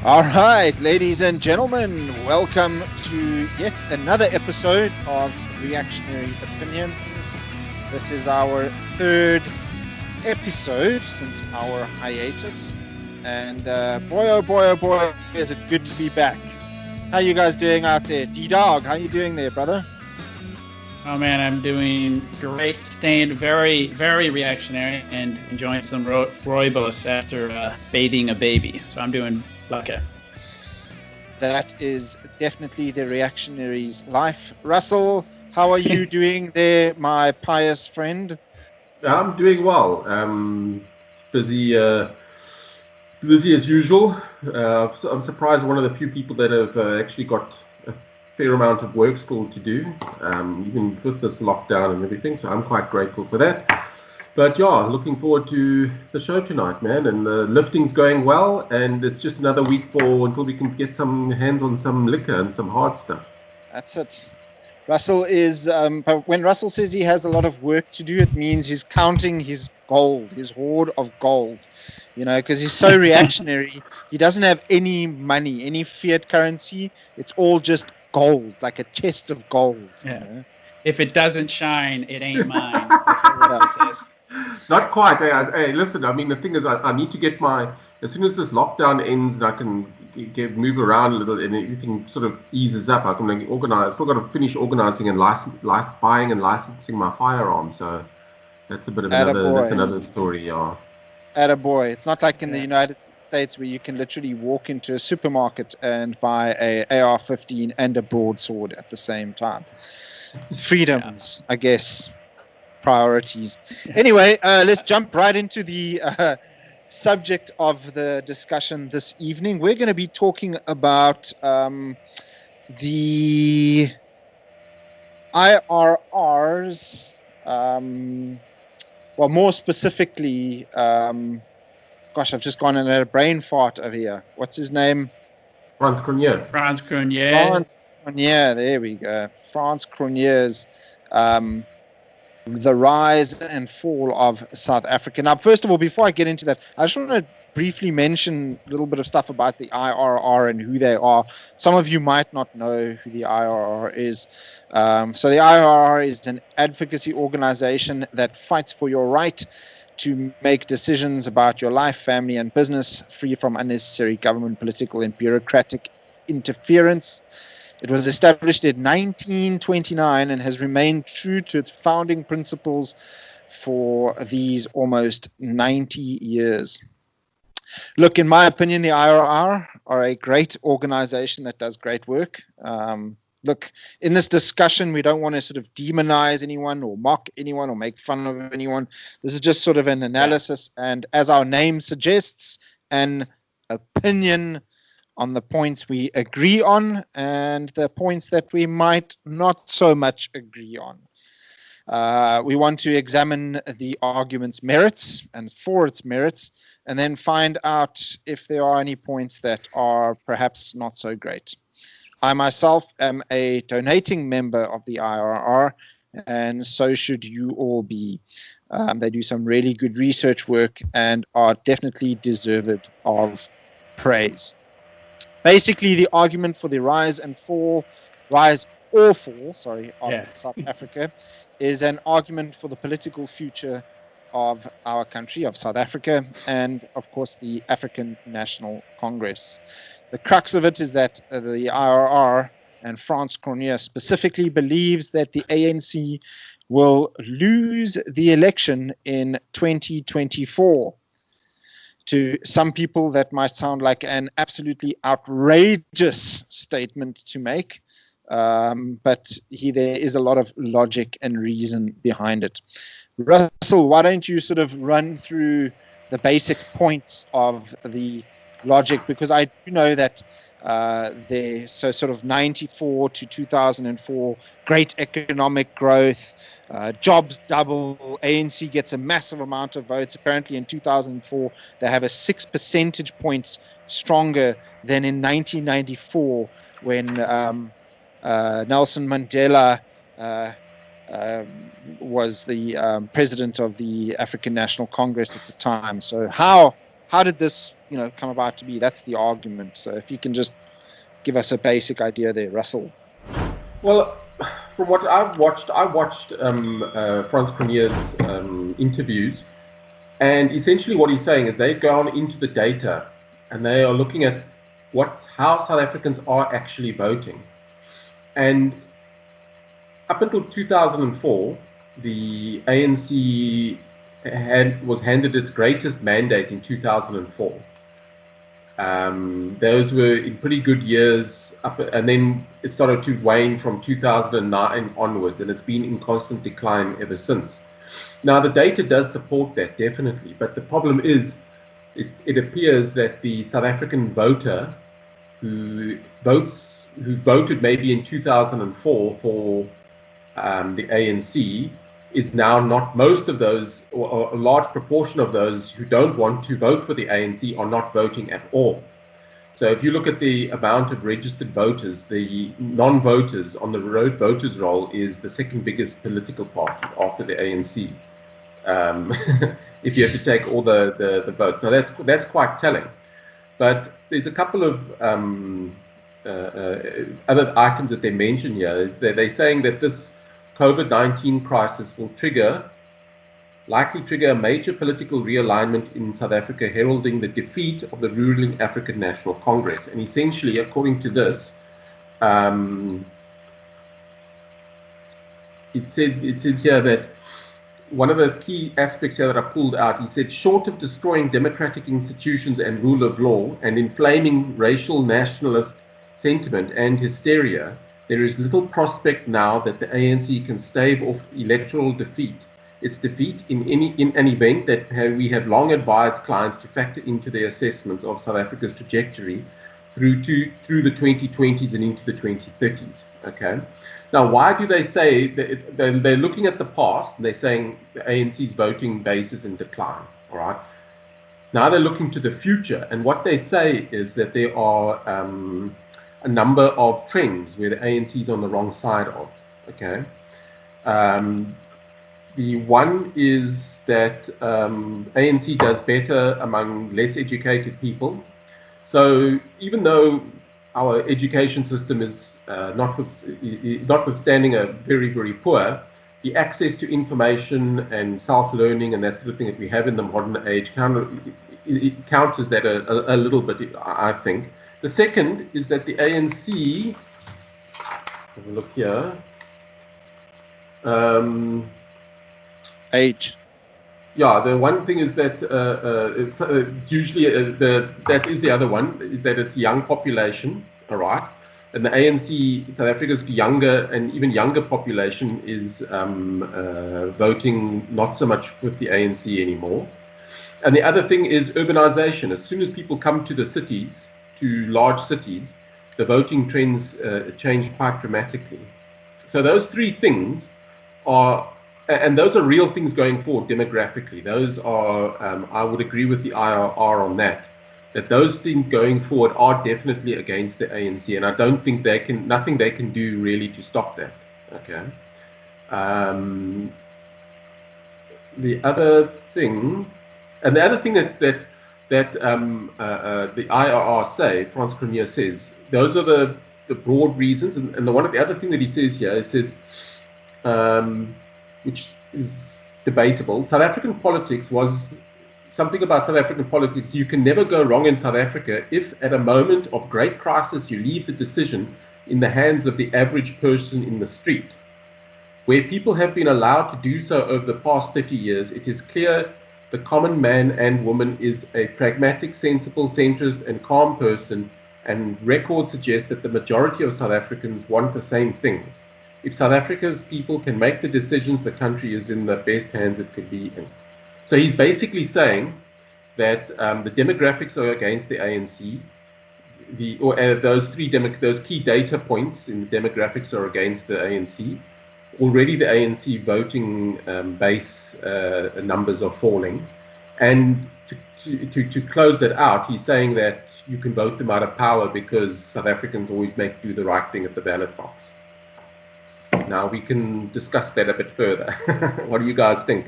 All right, ladies and gentlemen, welcome to yet another episode of Reactionary Opinions. This is our third episode since our hiatus, and boy, oh boy, oh boy, is it good to be back. How you guys doing out there? D-Dog, how you doing there, brother? Oh man, I'm doing great. Staying very, very reactionary and enjoying some rooibos after bathing a baby. So I'm doing okay. That is definitely the reactionary's life. Russell, how are you doing there, my pious friend? I'm doing well. Busy, busy as usual. So I'm surprised one of the few people that have actually got a fair amount of work still to do, even with this lockdown and everything. So I'm quite grateful for that. But yeah, looking forward to the show tonight, man. And the lifting's going well, and it's just another week until we can get some hands on some liquor and some hard stuff. That's it. Russell is, but when Russell says he has a lot of work to do, it means he's counting his gold, his hoard of gold, because he's so reactionary. He doesn't have any money, any fiat currency. It's all just gold, like a chest of gold. Yeah. If it doesn't shine, it ain't mine. That's what Russell says. Not quite. Hey, listen, I mean, the thing is, I need to get as soon as this lockdown ends and I can move around a little and everything sort of eases up, I can organize. Still got to finish organizing and buying and licensing my firearms. So that's a bit of that's another story, yeah. Attaboy. It's not like in the United States where you can literally walk into a supermarket and buy a AR-15 and a broadsword at the same time. Freedoms, I guess. Priorities. Anyway, let's jump right into the subject of the discussion this evening. We're going to be talking about the IRRs, well, more specifically, gosh, I've just gone and had a brain fart over here. What's his name? Frans Cronje. Frans Cronje, there we go. Frans Cronje's the rise and fall of South Africa. Now, first of all, before I get into that, I just want to briefly mention a little bit of stuff about the IRR and who they are. Some of you might not know who the IRR is. So the IRR is an advocacy organization that fights for your right to make decisions about your life, family, and business free from unnecessary government, political, and bureaucratic interference. It was established in 1929 and has remained true to its founding principles for these almost 90 years. Look, in my opinion, the IRR are a great organization that does great work. Look, in this discussion, we don't want to sort of demonize anyone or mock anyone or make fun of anyone. This is just sort of an analysis and, as our name suggests, an opinion on the points we agree on and the points that we might not so much agree on. We want to examine the argument's merits and for its merits, and then find out if there are any points that are perhaps not so great. I myself am a donating member of the IRR, and so should you all be. They do some really good research work and are definitely deserved of praise. Basically, the argument for the rise or fall, of South Africa is an argument for the political future of our country, of South Africa, and of course the African National Congress. The crux of it is that the IRR and Frans Cronje specifically believes that the ANC will lose the election in 2024. To some people, that might sound like an absolutely outrageous statement to make, but there is a lot of logic and reason behind it. Russell, why don't you sort of run through the basic points of the logic? Because I do know that so sort of 94 to 2004, great economic growth, jobs double, ANC gets a massive amount of votes. Apparently in 2004, they have a 6 percentage points stronger than in 1994 when Nelson Mandela was the president of the African National Congress at the time. So how how did this, come about to be? That's the argument. So if you can just give us a basic idea there, Russell. Well, from what I watched Franz Cronje's interviews, and essentially what he's saying is they've gone into the data and they are looking at how South Africans are actually voting. And up until 2004, the ANC was handed its greatest mandate in 2004. Those were in pretty good years, and then it started to wane from 2009 onwards, and it's been in constant decline ever since. Now, the data does support that, definitely, but the problem is it appears that the South African voter who voted maybe in 2004 for the ANC is now not, most of those, or a large proportion of those who don't want to vote for the ANC are not voting at all. So if you look at the amount of registered voters, the non-voters on the road voters roll is the second biggest political party after the ANC. If you have to take all the votes. So that's quite telling. But there's a couple of other items that they mention here. They're saying that this COVID-19 crisis will likely trigger a major political realignment in South Africa, heralding the defeat of the ruling African National Congress. And essentially, according to this, it said here that one of the key aspects here that I pulled out, he said, short of destroying democratic institutions and rule of law and inflaming racial nationalist sentiment and hysteria, there is little prospect now that the ANC can stave off electoral defeat. Its defeat in an event that we have long advised clients to factor into their assessments of South Africa's trajectory through the 2020s and into the 2030s. Okay. Now, why do they say that they're looking at the past and they're saying the ANC's voting base is in decline? All right. Now they're looking to the future, and what they say is that there are a number of trends where the ANC is on the wrong side of. Okay. The one is that ANC does better among less educated people. So even though our education system is notwithstanding a very, very poor, the access to information and self-learning and that sort of thing that we have in the modern age counters that a little bit, I think. The second is that the ANC, have a look here, age. Yeah, the one thing is that usually that is the other one, is that it's young population, all right? And the ANC, South Africa's younger and even younger population is voting not so much with the ANC anymore. And the other thing is urbanization. As soon as people come to the cities, to large cities, the voting trends change quite dramatically. So those three things are, and those are real things going forward demographically. Those are, I would agree with the IRR on that those things going forward are definitely against the ANC, and I don't think nothing they can do really to stop that. Okay. The other thing that the IRR say, Franz Cronje says, those are the broad reasons, and the other thing that he says here, it says, which is debatable, South African politics was something about South African politics. You can never go wrong in South Africa if at a moment of great crisis you leave the decision in the hands of the average person in the street. Where people have been allowed to do so over the past 30 years, it is clear the common man and woman is a pragmatic, sensible, centrist, and calm person, and records suggest that the majority of South Africans want the same things. If South Africa's people can make the decisions, the country is in the best hands it could be in. So he's basically saying that the demographics are against the ANC. Those key data points in the demographics are against the ANC. Already the ANC voting base numbers are falling. And to close that out, he's saying that you can vote them out of power because South Africans always do the right thing at the ballot box. Now we can discuss that a bit further. What do you guys think?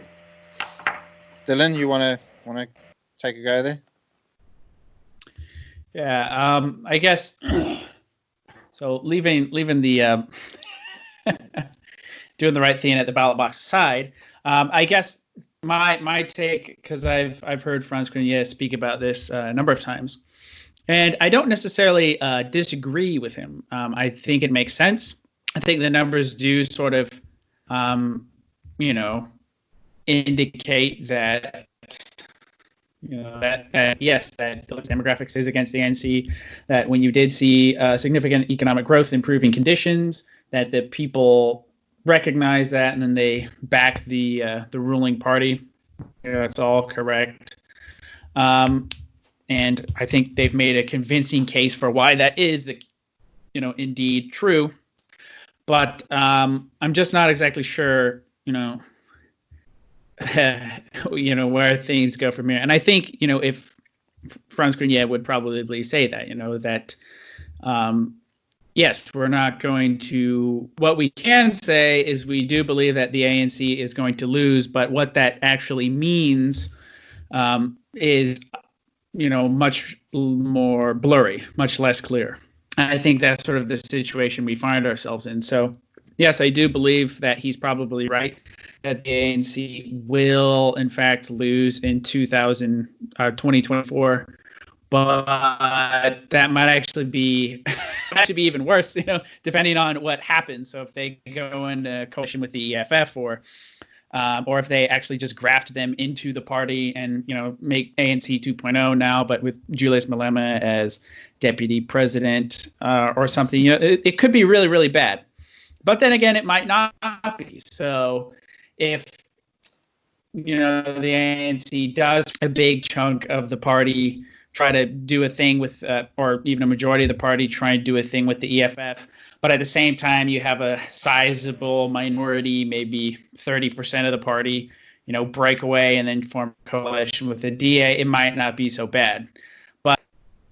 Dylan, you want to take a go there? Yeah, I guess. So leaving the doing the right thing at the ballot box aside, I guess my take, because I've heard Franz Grenier speak about this a number of times, and I don't necessarily disagree with him. I think it makes sense. I think the numbers do sort of, indicate that yes, that the demographics is against the ANC, that when you did see significant economic growth, improving conditions, that the people recognize that and then they back the ruling party. That's all correct. And I think they've made a convincing case for why that is indeed true. But I'm just not exactly sure, where things go from here. And I think, if Franz Grenier would probably say that, that yes, we're not going to. What we can say is we do believe that the ANC is going to lose, but what that actually means is, much more blurry, much less clear. And I think that's sort of the situation we find ourselves in. So, yes, I do believe that he's probably right, that the ANC will, in fact, lose in 2024. But that might actually be even worse, depending on what happens. So if they go into coalition with the EFF, or if they actually just graft them into the party and make ANC 2.0 now, but with Julius Malema as deputy president or something, it could be really, really bad. But then again, it might not be. So if the ANC does a big chunk of the party try to do a thing with, or even a majority of the party try and do a thing with the EFF, but at the same time you have a sizable minority, maybe 30% of the party, break away and then form a coalition with the DA, it might not be so bad. But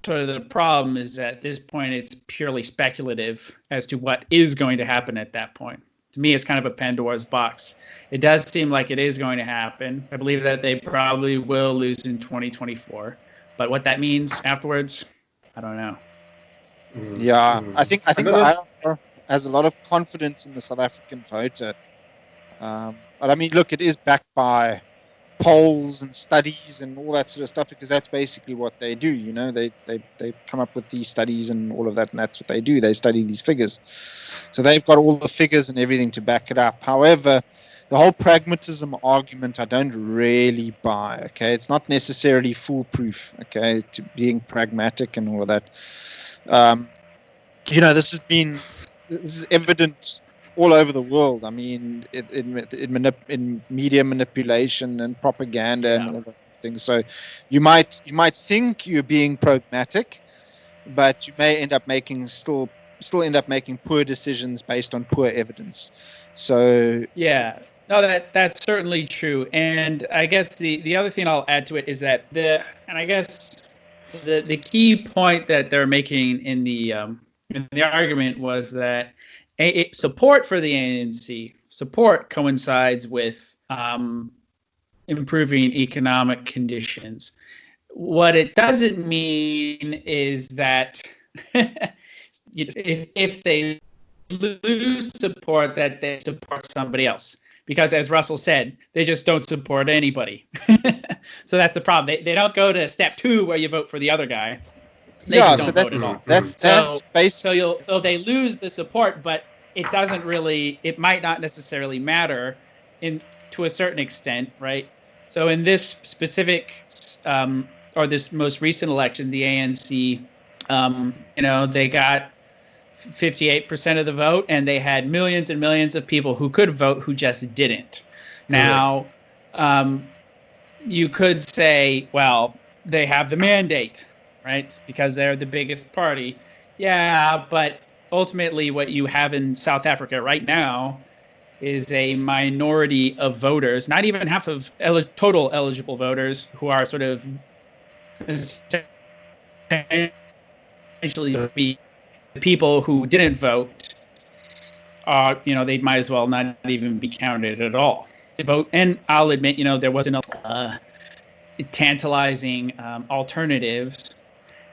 sort of the problem is that at this point it's purely speculative as to what is going to happen at that point. To me, it's kind of a Pandora's box. It does seem like it is going to happen. I believe that they probably will lose in 2024. But what that means afterwards, I don't know. Yeah, I think the IR has a lot of confidence in the South African voter. But I mean, look, it is backed by polls and studies and all that sort of stuff, because that's basically what they do. They come up with these studies and all of that, and that's what they do. They study these figures. So they've got all the figures and everything to back it up. However, the whole pragmatism argument, I don't really buy. Okay, it's not necessarily foolproof. Okay, to being pragmatic and all of that. This is evident all over the world. I mean, in media manipulation and propaganda and all that things. So you might think you're being pragmatic, but you may end up making still end up making poor decisions based on poor evidence. So yeah. No, that's certainly true. And I guess the other thing I'll add to it is that the key point that they're making in the argument was that support for the ANC coincides with improving economic conditions. What it doesn't mean is that if they lose support, that they support somebody else. Because as Russell said, they just don't support anybody. So that's the problem. They don't go to step 2 where you vote for the other guy. They just don't vote at all. So they lose the support, but it might not necessarily matter to a certain extent, right? So in this specific or this most recent election, the ANC, they got 58% of the vote, and they had millions and millions of people who could vote who just didn't. Now, you could say, well, they have the mandate, right? Because they're the biggest party. Yeah, but ultimately what you have in South Africa right now is a minority of voters, not even half of total eligible voters, who are sort of essentially be the people who didn't vote. They might as well not even be counted at all. Vote, and I'll admit, there wasn't a tantalizing alternatives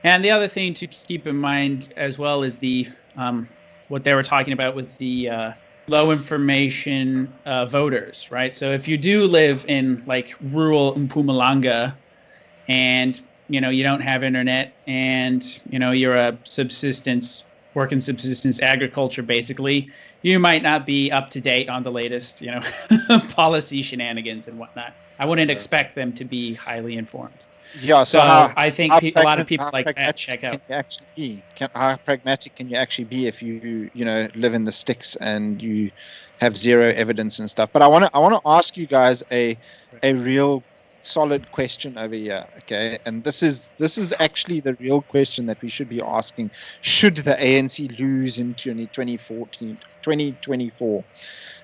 And the other thing to keep in mind as well is the what they were talking about with the low information voters, right? So if you do live in like rural Mpumalanga and you don't have internet and you're a working subsistence agriculture basically, you might not be up to date on the latest policy shenanigans and whatnot. I wouldn't expect them to be highly informed. Yeah, so I think a lot of people like that check out. How pragmatic can you actually be if you live in the sticks and you have zero evidence and stuff? But I want to ask you guys a real solid question over here, okay? And this is actually the real question that we should be asking. Should the ANC lose in 2024?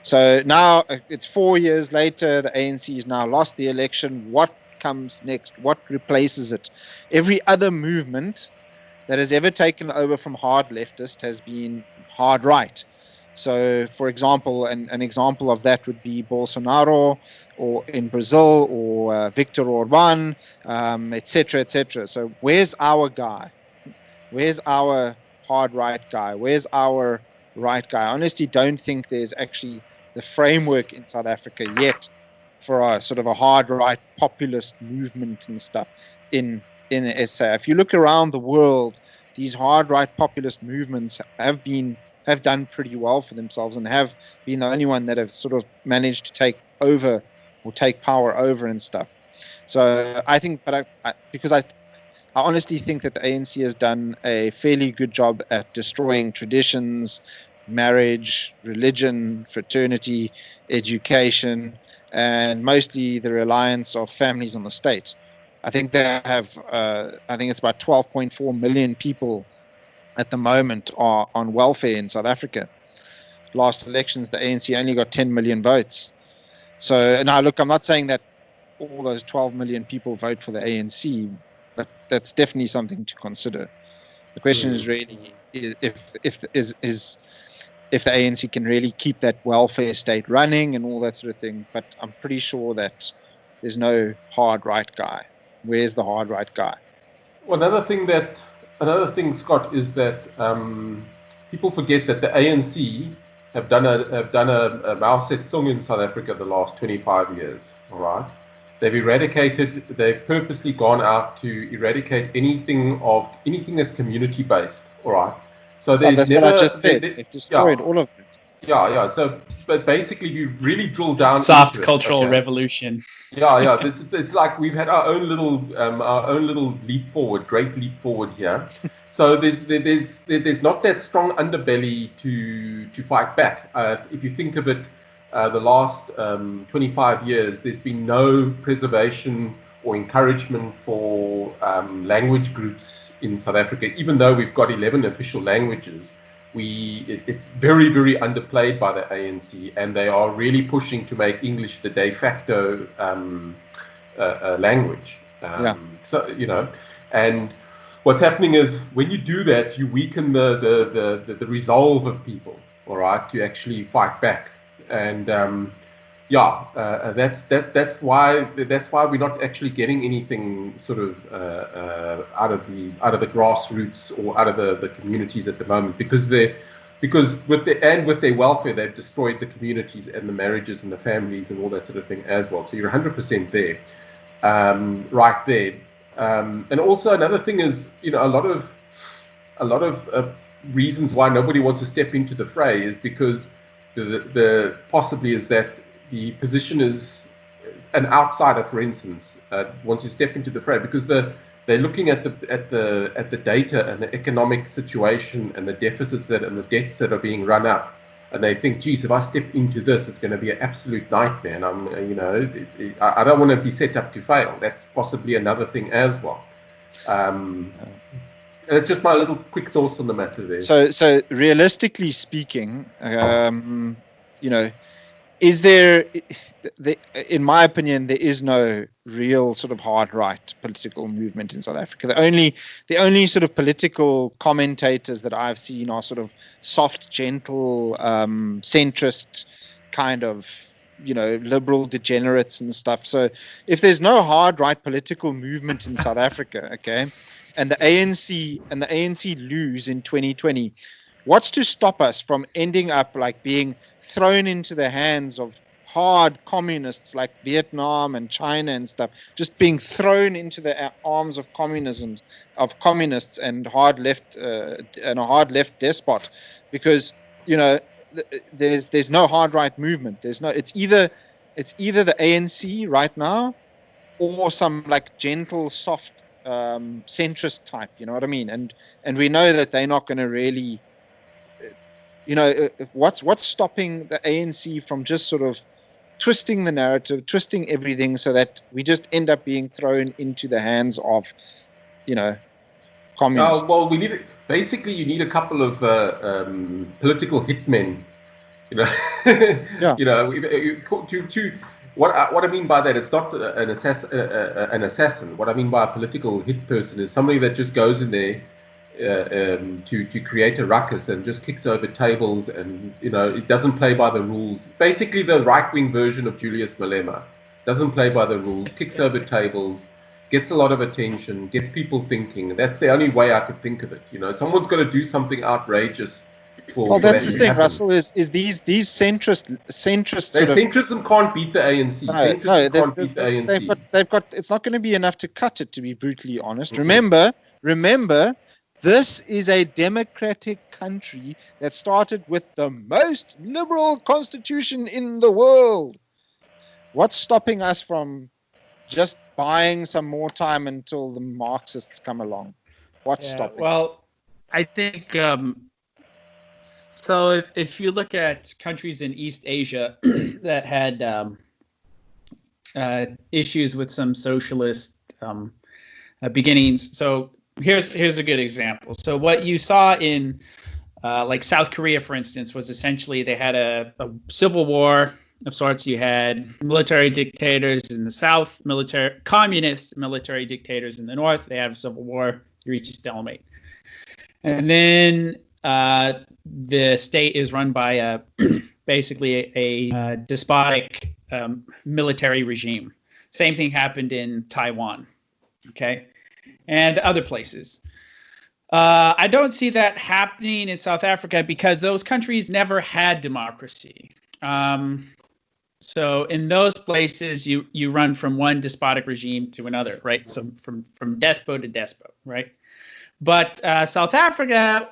So now it's 4 years later. The ANC has now lost the election. What comes next? What replaces it? Every other movement that has ever taken over from hard leftist has been hard right. So, for example, an example of that would be Bolsonaro, or in Brazil, or Viktor Orban, etc., etc. So, where's our guy? Where's our hard right guy? Where's our right guy? I honestly don't think there's actually the framework in South Africa yet for a sort of a hard right populist movement and stuff in SA. If you look around the world, these hard right populist movements have done pretty well for themselves and have been the only one that have sort of managed to take over or take power over and stuff. So I think, but because I honestly think that the ANC has done a fairly good job at destroying traditions, marriage, religion, fraternity, education, and mostly the reliance of families on the state. I think they have, I think it's about 12.4 million people at the moment are on welfare in South Africa. Last elections, the ANC only got 10 million votes. So now, look, I'm not saying that all those 12 million people vote for the ANC, but that's definitely something to consider. The question is really if the ANC can really keep that welfare state running and all that sort of thing. But I'm pretty sure that there's no hard right guy. Where's the hard right guy? Well, another thing, Scott, is that people forget that the ANC have done a Mao Zedong in South Africa the last 25 years. All right, they've purposely gone out to eradicate anything that's community based. All right, so there's that's never. What I just said. They've destroyed all of it. Yeah. So, but basically, you really drill down. Soft cultural revolution. Yeah. It's like we've had our own little great leap forward here. So there's not that strong underbelly to fight back. If you think of it, the last 25 years, there's been no preservation or encouragement for language groups in South Africa, even though we've got 11 official languages. It's very, very underplayed by the ANC, and they are really pushing to make English the de facto language. So and what's happening is when you do that, you weaken the resolve of people, all right, to actually fight back. And that's why we're not actually getting anything sort of out of the grassroots or out of the communities at the moment, because with their welfare, they've destroyed the communities and the marriages and the families and all that sort of thing as well. So you're 100% there, right there. And also another thing is, a lot of reasons why nobody wants to step into the fray is because the possibly is that the position is an outsider, for instance, wants to step into the fray because they're looking at the data and the economic situation and the deficits and the debts that are being run up, and they think, geez, if I step into this, it's going to be an absolute nightmare, and I don't want to be set up to fail. That's possibly another thing as well. It's just my little quick thoughts on the matter there. So realistically speaking, is there, in my opinion, there is no real sort of hard right political movement in South Africa. The only sort of political commentators that I've seen are sort of soft, gentle, centrist kind of, liberal degenerates and stuff. So if there's no hard right political movement in South Africa, okay, and the ANC lose in 2020, what's to stop us from ending up like being thrown into the hands of hard communists like Vietnam and China and stuff, just being thrown into the arms of communists and hard left and a hard left despot, because there's no hard right movement. It's either the ANC right now or some like gentle, soft centrist type. You know what I mean? And we know that they're not going to really. What's stopping the ANC from just sort of twisting the narrative, twisting everything, so that we just end up being thrown into the hands of, communists? Well, you need a couple of political hitmen. What I mean by that, it's not an assassin. What I mean by a political hit person is somebody that just goes in there to create a ruckus and just kicks over tables, and it doesn't play by the rules. Basically, the right-wing version of Julius Malema doesn't play by the rules, kicks over tables, gets a lot of attention, gets people thinking. That's the only way I could think of it. Someone's got to do something outrageous. Well, that's the thing, happen. Russell. Is these centrist? Centrism can't beat the ANC. Centrism can't beat the ANC. They've got. It's not going to be enough to cut it, to be brutally honest. Mm-hmm. Remember. This is a democratic country that started with the most liberal constitution in the world. What's stopping us from just buying some more time until the Marxists come along? What's stopping? Well, I think so. If you look at countries in East Asia that had issues with some socialist beginnings, so. Here's a good example. So what you saw in like South Korea, for instance, was essentially they had a civil war of sorts. You had military dictators in the south, communist military dictators in the north. They have a civil war. You reach a stalemate. And then the state is run by basically a despotic military regime. Same thing happened in Taiwan. Okay. And other places. I don't see that happening in South Africa because those countries never had democracy. So in those places, you run from one despotic regime to another, right? So from despot to despot, right? But South Africa,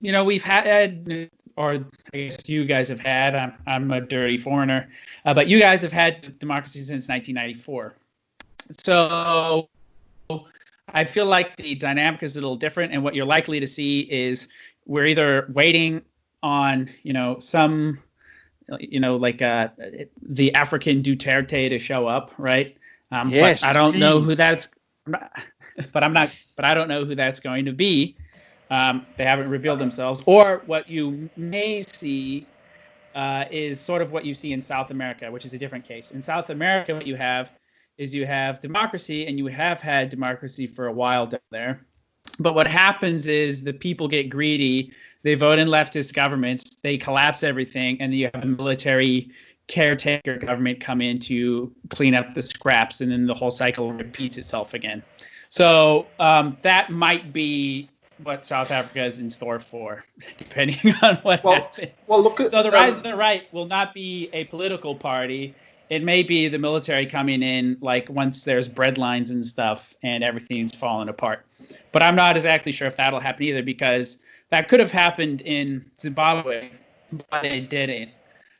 we've had, or I guess you guys have had. I'm a dirty foreigner, but you guys have had democracy since 1994. So I feel like the dynamic is a little different, and what you're likely to see is we're either waiting on, some, like the African Duterte to show up, right? Yes, but I don't please. know who that's. But I don't know who that's going to be. They haven't revealed themselves. Or what you may see is sort of what you see in South America, which is a different case. In South America, what you have democracy, and you have had democracy for a while down there. But what happens is the people get greedy. They vote in leftist governments. They collapse everything, and you have a military caretaker government come in to clean up the scraps, and then the whole cycle repeats itself again. So that might be what South Africa is in store for, depending on what happens. So the rise of the right will not be a political party. It may be the military coming in, like once there's bread lines and stuff and everything's falling apart. But I'm not exactly sure if that'll happen either, because that could have happened in Zimbabwe, but it didn't.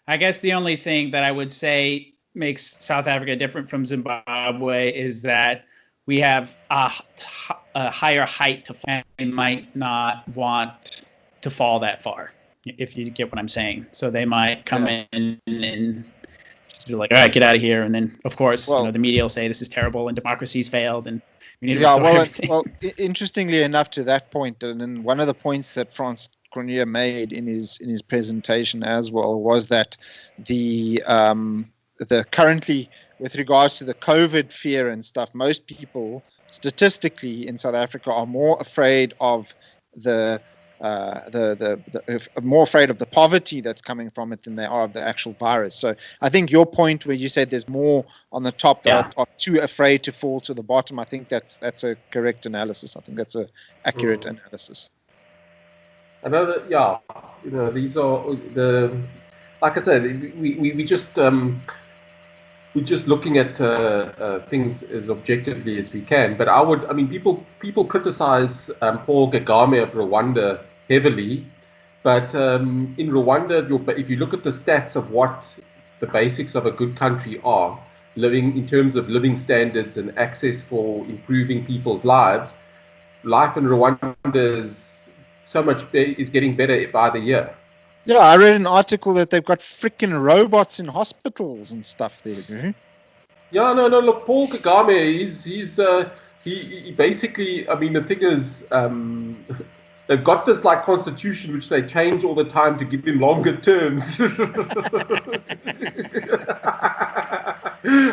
I guess the only thing that I would say makes South Africa different from Zimbabwe is that we have a higher height to fall. They might not want to fall that far, if you get what I'm saying. So they might come in and be like, all right, get out of here. And then, of course, the media will say this is terrible and democracy's failed and we need to restore everything. Well, interestingly enough, to that point, and then one of the points that Frans Cronje made in his presentation as well was that the currently, with regards to the COVID fear and stuff, most people statistically in South Africa are more afraid of the more afraid of the poverty that's coming from it than they are of the actual virus. So I think your point where you said there's more on the top that are too afraid to fall to the bottom, I think that's a correct analysis. I think that's a accurate analysis. I know that, these are like I said, we just we're just looking at things as objectively as we can. But people criticize Paul Kagame of Rwanda heavily, but in Rwanda, if you look at the stats of what the basics of a good country are, living in terms of living standards and access for improving people's lives, life in Rwanda is getting better by the year. Yeah, I read an article that they've got freaking robots in hospitals and stuff there. Mm-hmm. Yeah, no. Look, Paul Kagame, he basically. The thing is, they've got this like constitution which they change all the time to give him longer terms.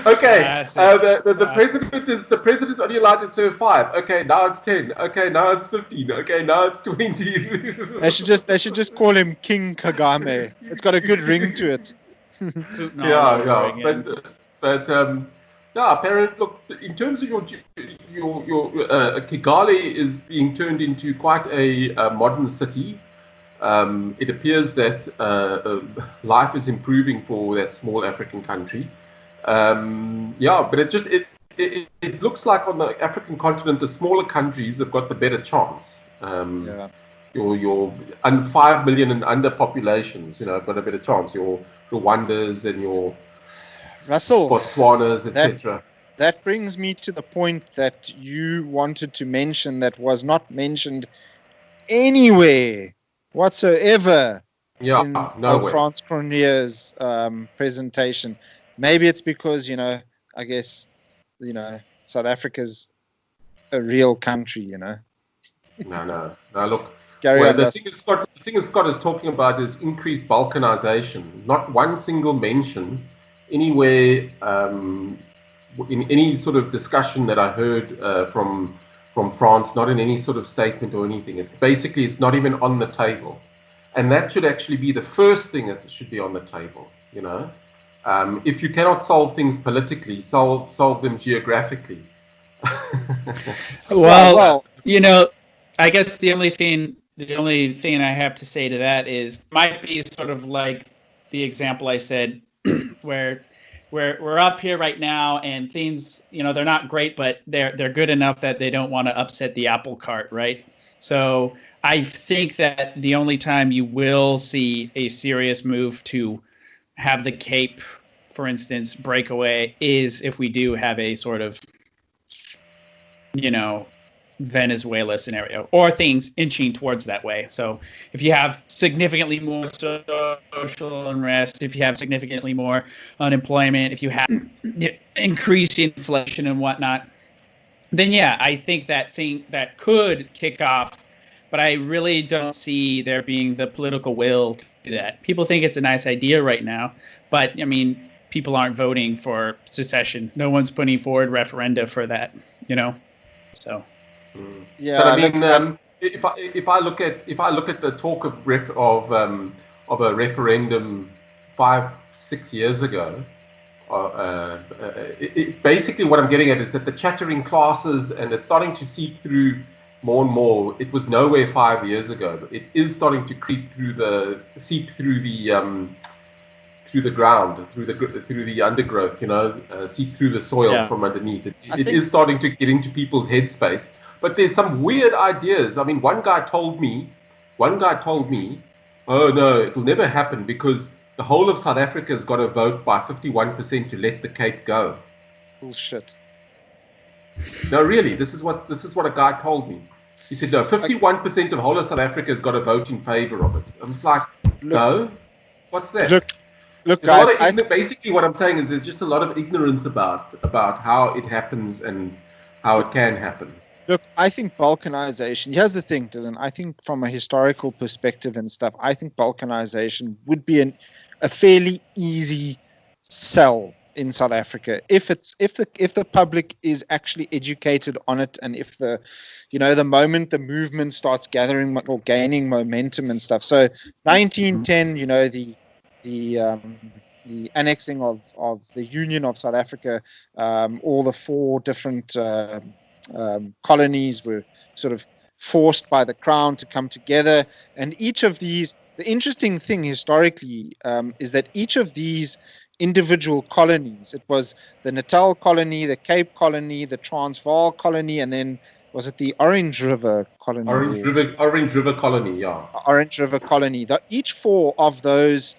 Okay, the president's only allowed to serve 5. Okay, now it's 10. Okay, now it's 15. Okay, now it's 20. They should just call him King Kagame. It's got a good ring to it. Apparently, look, in terms of your Kigali is being turned into quite a modern city. It appears that life is improving for that small African country. But it looks like on the African continent, the smaller countries have got the better chance. Your 5 million and under populations, have got a better chance. Your Rwandas and your Botswanas, etc. That brings me to the point that you wanted to mention that was not mentioned anywhere whatsoever in France Cornier's presentation. Maybe it's because, I guess, South Africa's a real country, No, look. The thing Scott is talking about is increased balkanization. Not one single mention anywhere in any sort of discussion that I heard from France, not in any sort of statement or anything. It's not even on the table. And that should actually be the first thing that should be on the table, If you cannot solve things politically, solve them geographically. Well, I guess the only thing I have to say to that is might be sort of like the example I said where we're up here right now and things, they're not great, but they're good enough that they don't want to upset the apple cart, right? So I think that the only time you will see a serious move to have the Cape, for instance, break away is if we do have a sort of, Venezuela scenario or things inching towards that way. So if you have significantly more social unrest, if you have significantly more unemployment, if you have increased inflation and whatnot, then I think that could kick off, but I really don't see there being the political will to do that. People think it's a nice idea right now, but people aren't voting for secession. No one's putting forward referenda for that, so. Yeah, but if I look at the talk of a referendum 5-6 years ago, basically what I'm getting at is that the chattering classes, and it's starting to seep through more and more. It was nowhere 5 years ago, but it is starting to seep through the ground, through the undergrowth, seep through the soil from underneath. It is starting to get into people's headspace. But there's some weird ideas. One guy told me, oh no, it will never happen because the whole of South Africa has got to vote by 51% to let the Cape go. Bullshit. No, really, this is what a guy told me. He said, no, 51% of the whole of South Africa has got to vote in favor of it. And it's like, no, what's that? Look, guys. Basically, what I'm saying is there's just a lot of ignorance about how it happens and how it can happen. Look, I think balkanization, here's the thing, Dylan, I think from a historical perspective and stuff, I think balkanization would be a fairly easy sell in South Africa if the public is actually educated on it, and if the moment the movement starts gathering or gaining momentum and stuff. So 1910, the annexing of the Union of South Africa, all the 4 different colonies were sort of forced by the crown to come together, and each of these. The interesting thing historically is that each of these individual colonies, it was the Natal colony, the Cape colony, the Transvaal colony, and then was it the Orange River colony? Orange River colony, yeah. Orange River colony. Each 4 of those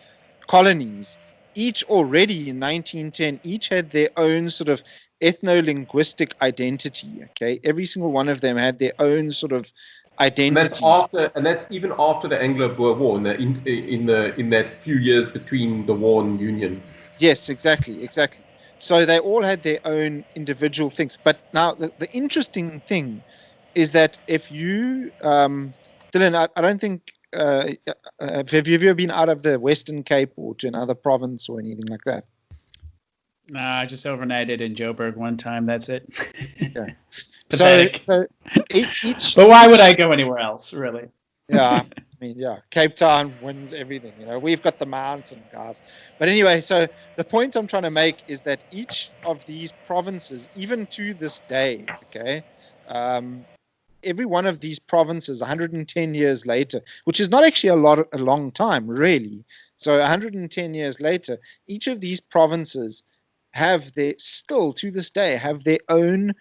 colonies, each already in 1910, each had their own sort of ethno-linguistic identity. Okay, every single one of them had their own sort of identities. And that's even after the Anglo-Boer War, in that few years between the war and Union. Yes, exactly. So they all had their own individual things. But now the interesting thing is that if you, Dylan, I don't think, have you ever been out of the Western Cape or to another province or anything like that? Nah, I just overnighted in Joburg one time. That's it. Okay. So each. But why would I go anywhere else, really? Yeah, I mean, Cape Town wins everything. We've got the mountain, guys. But anyway, so the point I'm trying to make is that each of these provinces, even to this day, okay, every one of these provinces, 110 years later, which is not actually a long time, really. So 110 years later, each of these provinces still to this day have their own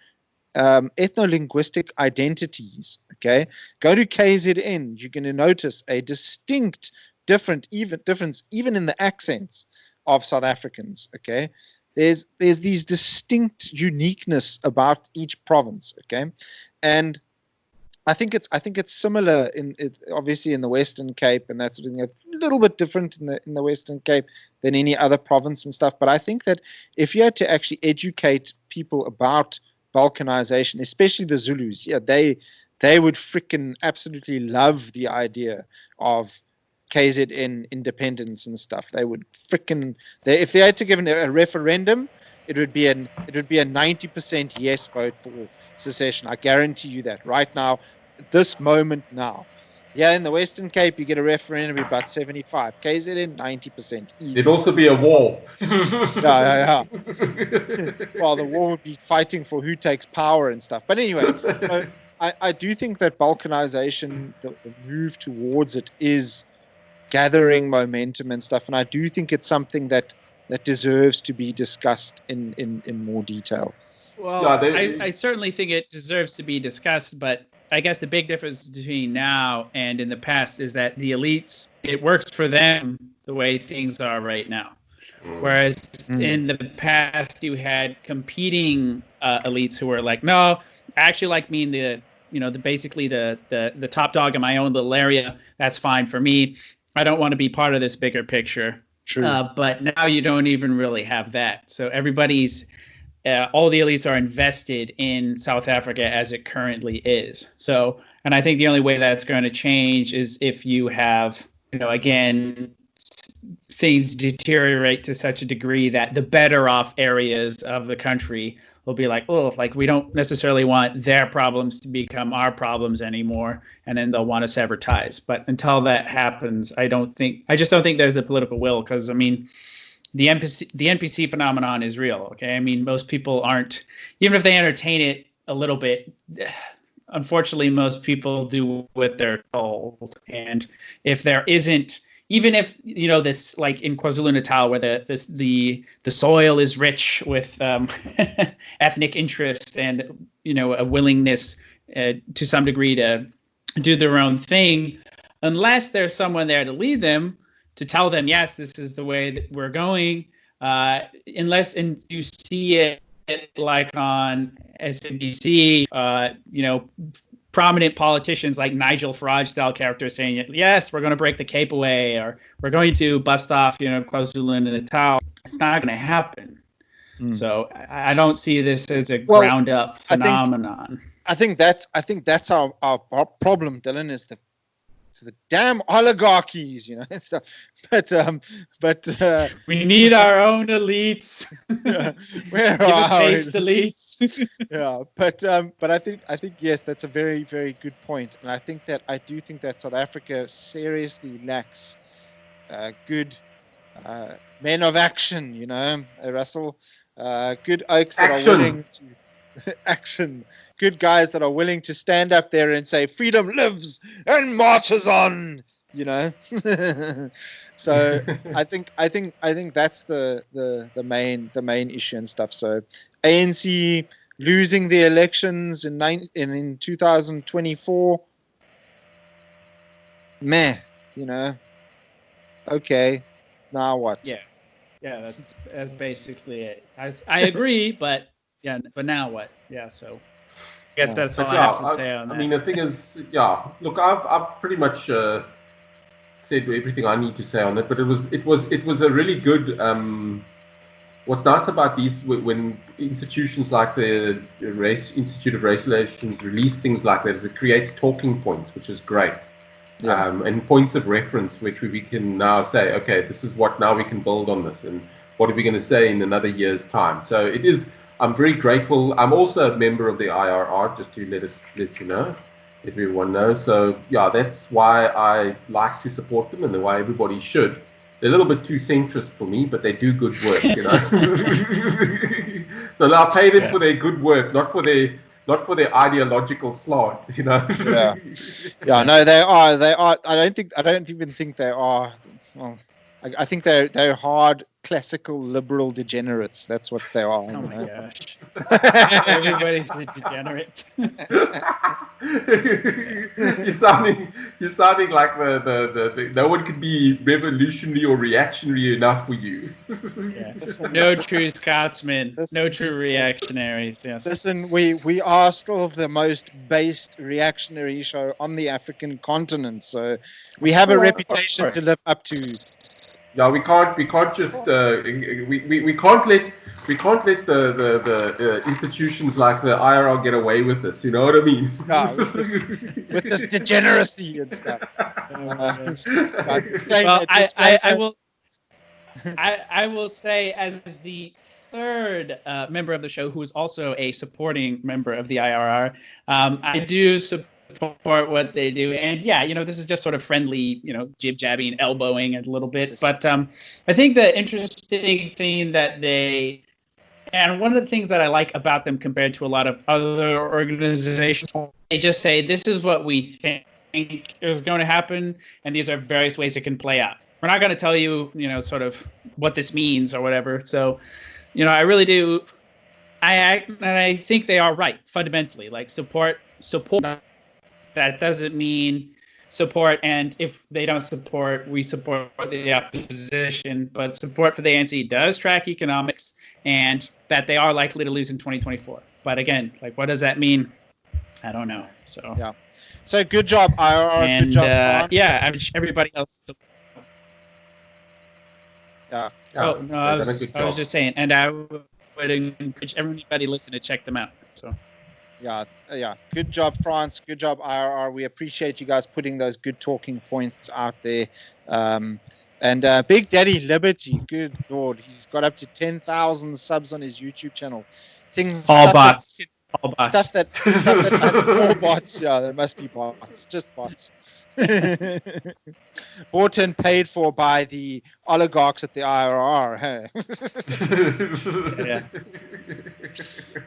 ethno-linguistic identities. Okay, go to KZN, you're going to notice a distinct difference even in the accents of South Africans. Okay, there's these distinct uniqueness about each province. Okay, and I think it's similar obviously in the Western Cape, and that's a little bit different in the Western Cape than any other province and stuff. But I think that if you had to actually educate people about balkanization, especially the Zulus, they would freaking absolutely love the idea of KZN independence and stuff. They would if they had to give a referendum, it would be a 90% yes vote for secession. I guarantee you that right now, this moment now. Yeah, in the Western Cape, you get a referendum about 75. KZN, 90%. Easy. There'd also be a war. Yeah. Well, the war would be fighting for who takes power and stuff. But anyway, I do think that balkanization, the move towards it, is gathering momentum and stuff. And I do think it's something that deserves to be discussed in more detail. Well, I certainly think it deserves to be discussed, but I guess the big difference between now and in the past is that the elites, it works for them the way things are right now. Whereas in the past, you had competing elites who were like, no, I actually like being basically the top dog in my own little area. That's fine for me. I don't want to be part of this bigger picture. True. But now you don't even really have that. So all the elites are invested in South Africa as it currently is. So, and I think the only way that's going to change is if you have, again, things deteriorate to such a degree that the better off areas of the country will be like, we don't necessarily want their problems to become our problems anymore. And then they'll want to sever ties. But until that happens, I just don't think there's the political will, because, I mean, the NPC phenomenon is real. Okay. I mean, most people aren't, even if they entertain it a little bit, unfortunately, most people do what they're told. And if there isn't, even if, this, like in KwaZulu-Natal, where the soil is rich with ethnic interest and, a willingness to some degree to do their own thing, unless there's someone there to lead them, to tell them, yes, this is the way that we're going, unless you see it like on SNBC, prominent politicians like Nigel Farage style characters saying, yes, we're going to break the Cape away, or we're going to bust off, KwaZulu-Natal. It's not going to happen. So I don't see this as a ground up phenomenon. I think that's our problem, Dylan, is It's the damn oligarchies, you know, and stuff. But we need our own elites. Where Give us are based elites. Yeah, but I think yes, that's a very, very good point, and I do think that South Africa seriously lacks good men of action, you know, Russell, good oaks that are willing to action, good guys that are willing to stand up there and say freedom lives and marches on, you know. So I think that's the main issue and stuff. So ANC losing the elections in 2024, meh, you know. Okay, now what? Yeah, that's basically it. I agree, but now what? Yeah, so I guess that's all I have to say on that. I mean, the thing is, look, I've pretty much said everything I need to say on it, but it was a really good. What's nice about these, when institutions like the Institute of Race Relations release things like that, is it creates talking points, which is great. Yeah. And points of reference, which we can now say, okay, this is what now we can build on this, and what are we going to say in another year's time? So it is. I'm very grateful. I'm also a member of the IRR, just to let you know, everyone knows. So yeah, that's why I like to support them, and why everybody should. They're a little bit too centrist for me, but they do good work, you know. So I'll pay them for their good work, not for their ideological slant, you know. No, they are. I don't even think they are. Well, I think they're hard classical liberal degenerates. That's what they are. Oh my gosh! Everybody's a degenerate. You're sounding like the no one can be revolutionary or reactionary enough for you. Yeah. No true Scotsmen, no true reactionaries. Yes. Listen, we are still the most based reactionary show on the African continent, so we have a reputation to live up to. Yeah, we can't just we can't let the institutions like the IRL get away with this. You know what I mean? No, with this degeneracy and stuff. I will say, as the third member of the show, who is also a supporting member of the IRR, I do support what they do, and this is just sort of friendly, jib-jabbing, elbowing a little bit. But I think the interesting thing and one of the things that I like about them compared to a lot of other organizations, they just say, this is what we think is going to happen, and these are various ways it can play out. We're not going to tell you, sort of what this means or whatever. So, I really do. I think they are right fundamentally. Like support. That doesn't mean support, and if they don't support, we support the opposition. But support for the ANC does track economics, and that they are likely to lose in 2024. But again, like, what does that mean? I don't know. So yeah. So good job, IRR. And good job, I wish everybody else. Yeah. Oh no, I was just saying, and I would encourage everybody listen to check them out. So. Yeah. Good job, France. Good job, IRR. We appreciate you guys putting those good talking points out there. And Big Daddy Liberty, good Lord, he's got up to 10,000 subs on his YouTube channel. All bots. Stuff that all bots. Yeah, there must be bots. Just bots. Bought and paid for by the oligarchs at the IRR. Hey? Yeah.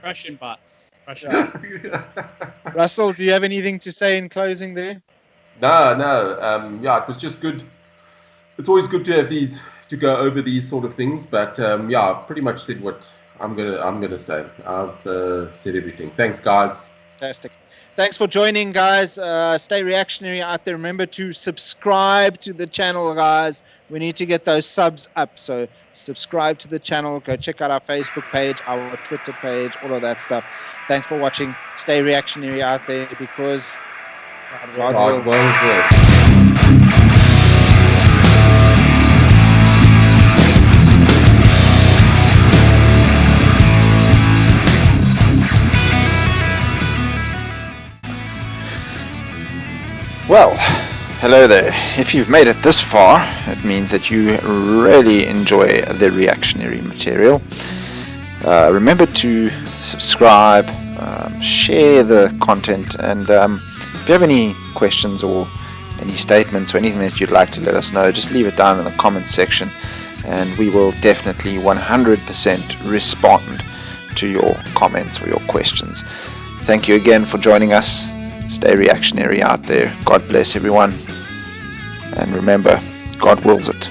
Russian bots. Russell, do you have anything to say in closing there? No. It was just good. It's always good to go over these sort of things. But pretty much said what I'm gonna say. I've said everything. Thanks, guys. Fantastic. Thanks for joining, guys. Stay reactionary out there. Remember to subscribe to the channel, guys. We need to get those subs up. So subscribe to the channel. Go check out our Facebook page, our Twitter page, all of that stuff. Thanks for watching. Stay reactionary out there, because God wills it. Well, Hello there. If you've made it this far, it means that you really enjoy the reactionary material. Remember to subscribe, share the content, and if you have any questions or any statements or anything that you'd like to let us know, just leave it down in the comments section, and we will definitely 100% respond to your comments or your questions. Thank you again for joining us. Stay reactionary out there. God bless everyone. And remember, God wills it.